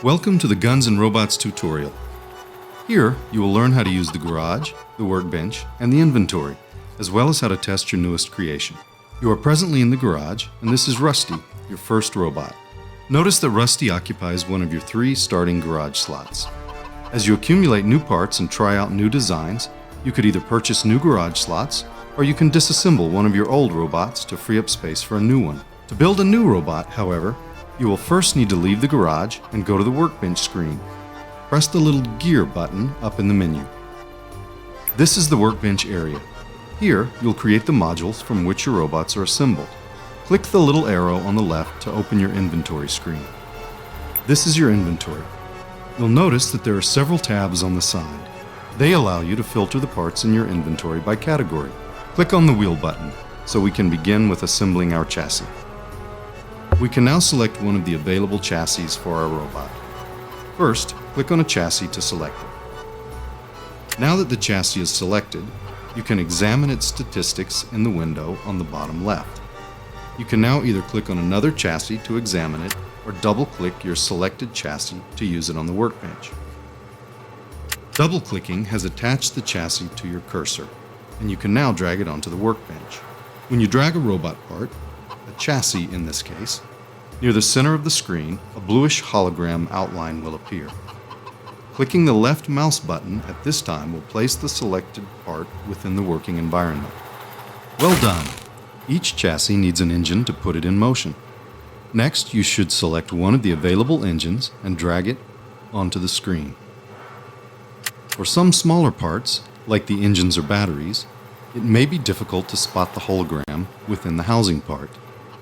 Welcome to the Guns and Robots tutorial. Here, you will learn how to use the garage, the workbench, and the inventory, as well as how to test your newest creation. You are presently in the garage, and this is Rusty, your first robot. Notice that Rusty occupies one of your 3 starting garage slots. As you accumulate new parts and try out new designs, you could either purchase new garage slots, or you can disassemble one of your old robots to free up space for a new one. To build a new robot, however, you will first need to leave the garage and go to the workbench screen. Press the little gear button up in the menu. This is the workbench area. Here, you'll create the modules from which your robots are assembled. Click the little arrow on the left to open your inventory screen. This is your inventory. You'll notice that there are several tabs on the side. They allow you to filter the parts in your inventory by category. Click on the wheel button so we can begin with assembling our chassis. We can now select one of the available chassis for our robot. First, click on a chassis to select it. Now that the chassis is selected, you can examine its statistics in the window on the bottom left. You can now either click on another chassis to examine it, or double-click your selected chassis to use it on the workbench. Double-clicking has attached the chassis to your cursor, and you can now drag it onto the workbench. When you drag a robot part, a chassis in this case, near the center of the screen, a bluish hologram outline will appear. Clicking the left mouse button at this time will place the selected part within the working environment. Well done! Each chassis needs an engine to put it in motion. Next, you should select one of the available engines and drag it onto the screen. For some smaller parts, like the engines or batteries, it may be difficult to spot the hologram within the housing part.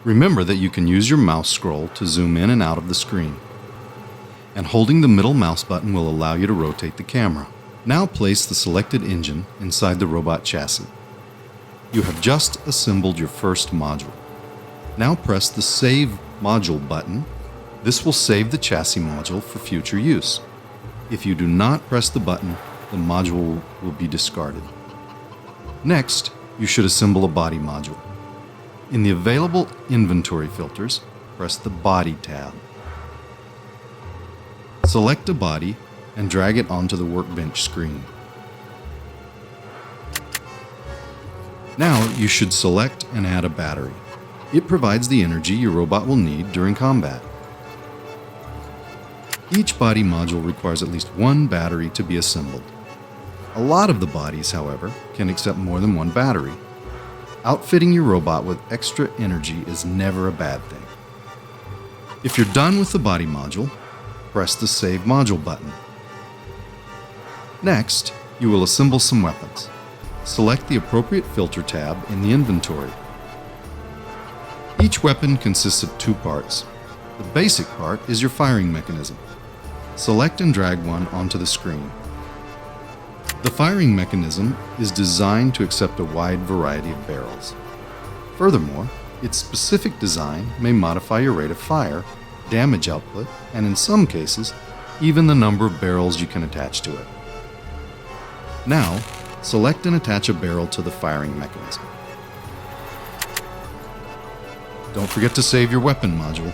Remember that you can use your mouse scroll to zoom in and out of the screen. And holding the middle mouse button will allow you to rotate the camera. Now place the selected engine inside the robot chassis. You have just assembled your first module. Now press the Save Module button. This will save the chassis module for future use. If you do not press the button, the module will be discarded. Next, you should assemble a body module. In the available inventory filters, press the Body tab. Select a body and drag it onto the workbench screen. Now you should select and add a battery. It provides the energy your robot will need during combat. Each body module requires at least one battery to be assembled. A lot of the bodies, however, can accept more than one battery. Outfitting your robot with extra energy is never a bad thing. If you're done with the body module, press the Save Module button. Next, you will assemble some weapons. Select the appropriate filter tab in the inventory. Each weapon consists of 2 parts. The basic part is your firing mechanism. Select and drag one onto the screen. The firing mechanism is designed to accept a wide variety of barrels. Furthermore, its specific design may modify your rate of fire, damage output, and in some cases, even the number of barrels you can attach to it. Now, select and attach a barrel to the firing mechanism. Don't forget to save your weapon module.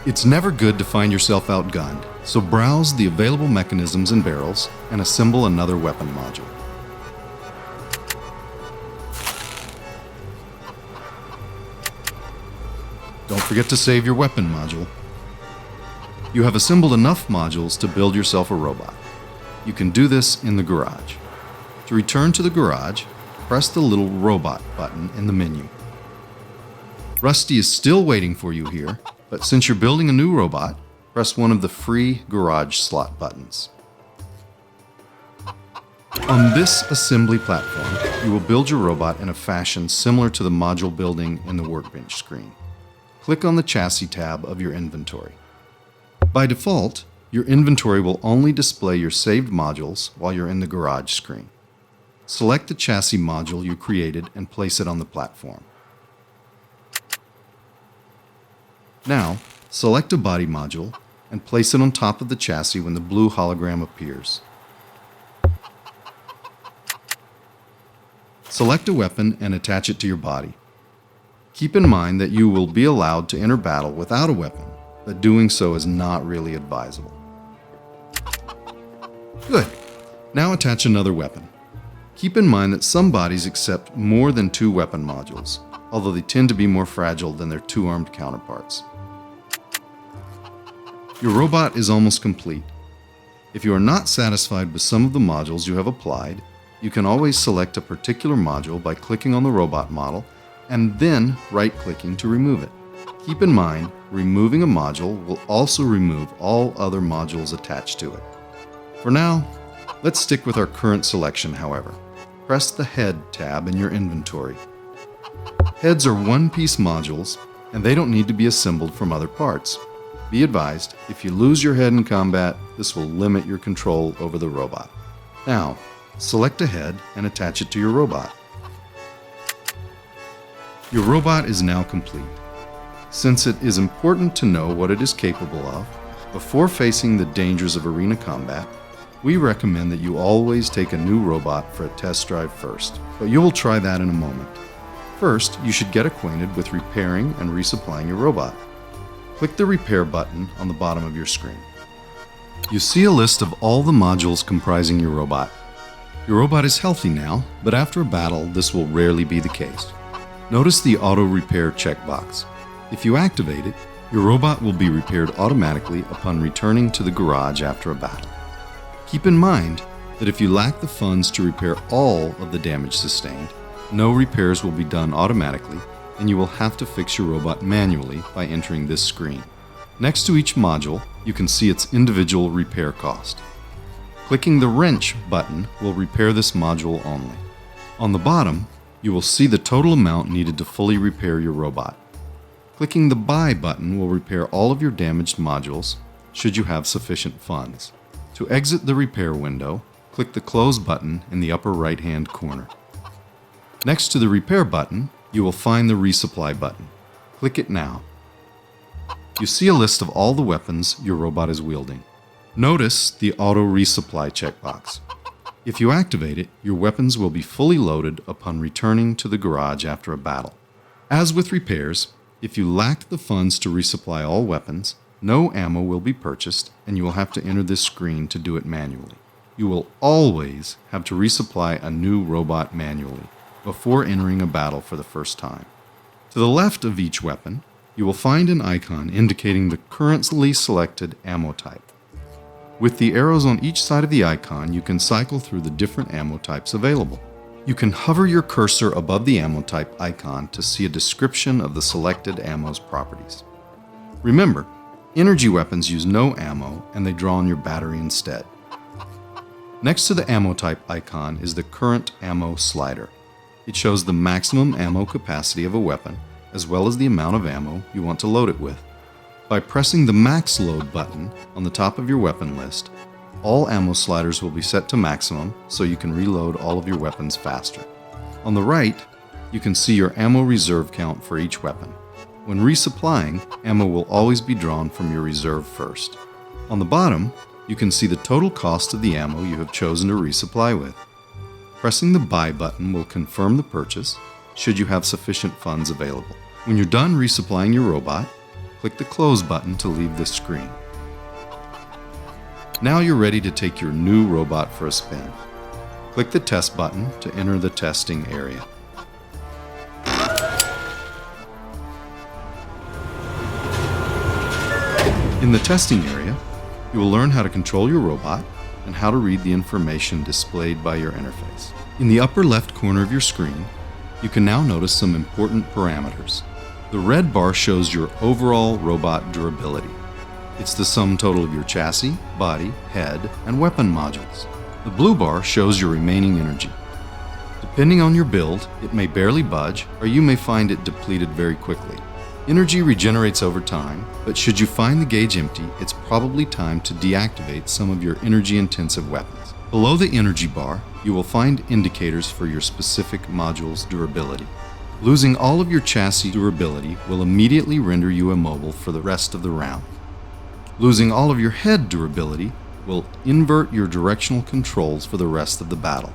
It's never good to find yourself outgunned, so browse the available mechanisms and barrels and assemble another weapon module. Don't forget to save your weapon module. You have assembled enough modules to build yourself a robot. You can do this in the garage. To return to the garage, press the little robot button in the menu. Rusty is still waiting for you here, but since you're building a new robot, press one of the free garage slot buttons. On this assembly platform, you will build your robot in a fashion similar to the module building in the workbench screen. Click on the Chassis tab of your inventory. By default, your inventory will only display your saved modules while you're in the garage screen. Select the chassis module you created and place it on the platform. Now, select a body module and place it on top of the chassis when the blue hologram appears. Select a weapon and attach it to your body. Keep in mind that you will be allowed to enter battle without a weapon, but doing so is not really advisable. Good. Now attach another weapon. Keep in mind that some bodies accept more than 2 weapon modules, although they tend to be more fragile than their 2-armed counterparts. Your robot is almost complete. If you are not satisfied with some of the modules you have applied, you can always select a particular module by clicking on the robot model and then right-clicking to remove it. Keep in mind, removing a module will also remove all other modules attached to it. For now, let's stick with our current selection, however. Press the Head tab in your inventory. Heads are one-piece modules, and they don't need to be assembled from other parts. Be advised, if you lose your head in combat, this will limit your control over the robot. Now, select a head and attach it to your robot. Your robot is now complete. Since it is important to know what it is capable of, before facing the dangers of arena combat, we recommend that you always take a new robot for a test drive first, but you will try that in a moment. First, you should get acquainted with repairing and resupplying your robot. Click the Repair button on the bottom of your screen. You see a list of all the modules comprising your robot. Your robot is healthy now, but after a battle, this will rarely be the case. Notice the Auto Repair checkbox. If you activate it, your robot will be repaired automatically upon returning to the garage after a battle. Keep in mind that if you lack the funds to repair all of the damage sustained, no repairs will be done automatically, and you will have to fix your robot manually by entering this screen. Next to each module, you can see its individual repair cost. Clicking the Wrench button will repair this module only. On the bottom, you will see the total amount needed to fully repair your robot. Clicking the Buy button will repair all of your damaged modules, should you have sufficient funds. To exit the repair window, click the Close button in the upper right-hand corner. Next to the Repair button, you will find the Resupply button. Click it now. You see a list of all the weapons your robot is wielding. Notice the Auto Resupply checkbox. If you activate it, your weapons will be fully loaded upon returning to the garage after a battle. As with repairs, if you lack the funds to resupply all weapons, no ammo will be purchased, and you will have to enter this screen to do it manually. You will always have to resupply a new robot manually before entering a battle for the first time. To the left of each weapon, you will find an icon indicating the currently selected ammo type. With the arrows on each side of the icon, you can cycle through the different ammo types available. You can hover your cursor above the ammo type icon to see a description of the selected ammo's properties. Remember, energy weapons use no ammo and they draw on your battery instead. Next to the ammo type icon is the current ammo slider. It shows the maximum ammo capacity of a weapon, as well as the amount of ammo you want to load it with. By pressing the Max Load button on the top of your weapon list, all ammo sliders will be set to maximum so you can reload all of your weapons faster. On the right, you can see your ammo reserve count for each weapon. When resupplying, ammo will always be drawn from your reserve first. On the bottom, you can see the total cost of the ammo you have chosen to resupply with. Pressing the Buy button will confirm the purchase, should you have sufficient funds available. When you're done resupplying your robot, click the Close button to leave this screen. Now you're ready to take your new robot for a spin. Click the Test button to enter the testing area. In the testing area, you will learn how to control your robot and how to read the information displayed by your interface. In the upper left corner of your screen, you can now notice some important parameters. The red bar shows your overall robot durability. It's the sum total of your chassis, body, head, and weapon modules. The blue bar shows your remaining energy. Depending on your build, it may barely budge, or you may find it depleted very quickly. Energy regenerates over time, but should you find the gauge empty, it's probably time to deactivate some of your energy-intensive weapons. Below the energy bar, you will find indicators for your specific module's durability. Losing all of your chassis durability will immediately render you immobile for the rest of the round. Losing all of your head durability will invert your directional controls for the rest of the battle.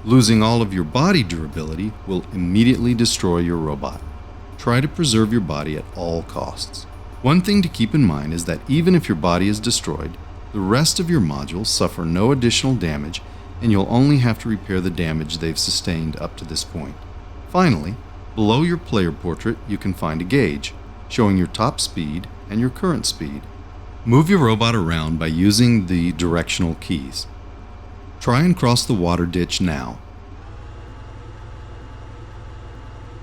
Losing all of your body durability will immediately destroy your robot. Try to preserve your body at all costs. One thing to keep in mind is that even if your body is destroyed, the rest of your modules suffer no additional damage, and you'll only have to repair the damage they've sustained up to this point. Finally, below your player portrait, you can find a gauge, showing your top speed and your current speed. Move your robot around by using the directional keys. Try and cross the water ditch now.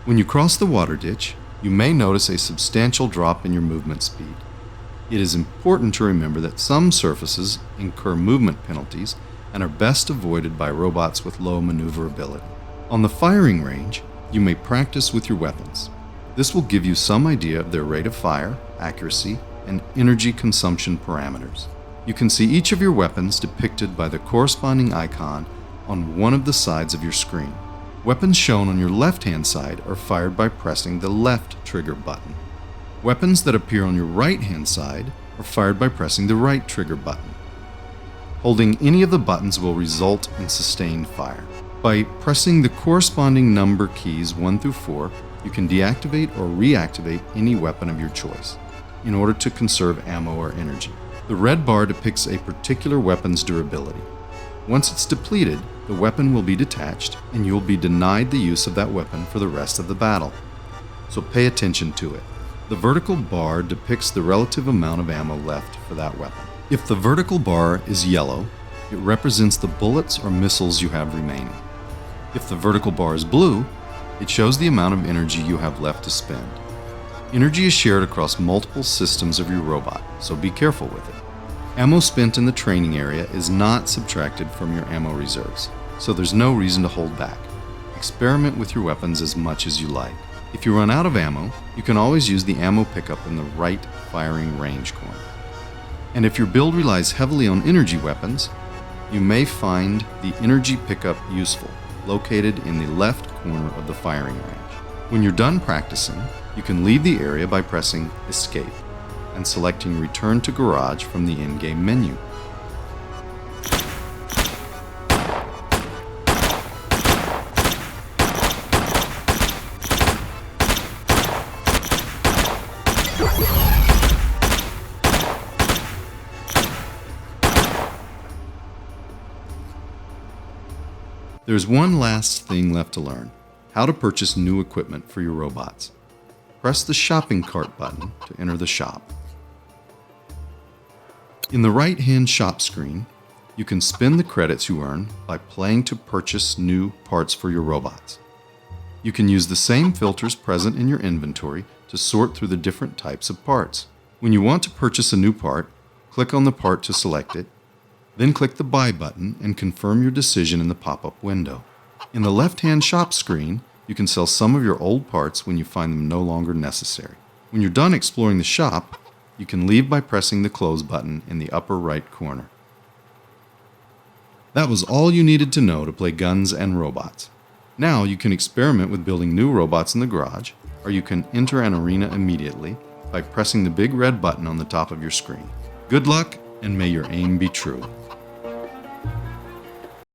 When you cross the water ditch, you may notice a substantial drop in your movement speed. It is important to remember that some surfaces incur movement penalties and are best avoided by robots with low maneuverability. On the firing range, you may practice with your weapons. This will give you some idea of their rate of fire, accuracy, and energy consumption parameters. You can see each of your weapons depicted by the corresponding icon on one of the sides of your screen. Weapons shown on your left-hand side are fired by pressing the left trigger button. Weapons that appear on your right-hand side are fired by pressing the right trigger button. Holding any of the buttons will result in sustained fire. By pressing the corresponding number keys 1 through 4, you can deactivate or reactivate any weapon of your choice in order to conserve ammo or energy. The red bar depicts a particular weapon's durability. Once it's depleted, the weapon will be detached and you'll be denied the use of that weapon for the rest of the battle. So pay attention to it. The vertical bar depicts the relative amount of ammo left for that weapon. If the vertical bar is yellow, it represents the bullets or missiles you have remaining. If the vertical bar is blue, it shows the amount of energy you have left to spend. Energy is shared across multiple systems of your robot, so be careful with it. Ammo spent in the training area is not subtracted from your ammo reserves, so there's no reason to hold back. Experiment with your weapons as much as you like. If you run out of ammo, you can always use the ammo pickup in the right firing range corner. And if your build relies heavily on energy weapons, you may find the energy pickup useful, located in the left corner of the firing range. When you're done practicing, you can leave the area by pressing Escape and selecting Return to Garage from the in-game menu. There's one last thing left to learn: how to purchase new equipment for your robots. Press the shopping cart button to enter the shop. In the right-hand shop screen, you can spend the credits you earn by playing to purchase new parts for your robots. You can use the same filters present in your inventory to sort through the different types of parts. When you want to purchase a new part, click on the part to select it, then click the Buy button and confirm your decision in the pop-up window. In the left-hand shop screen, you can sell some of your old parts when you find them no longer necessary. When you're done exploring the shop, you can leave by pressing the Close button in the upper right corner. That was all you needed to know to play Guns and Robots. Now you can experiment with building new robots in the garage, or you can enter an arena immediately by pressing the big red button on the top of your screen. Good luck, and may your aim be true.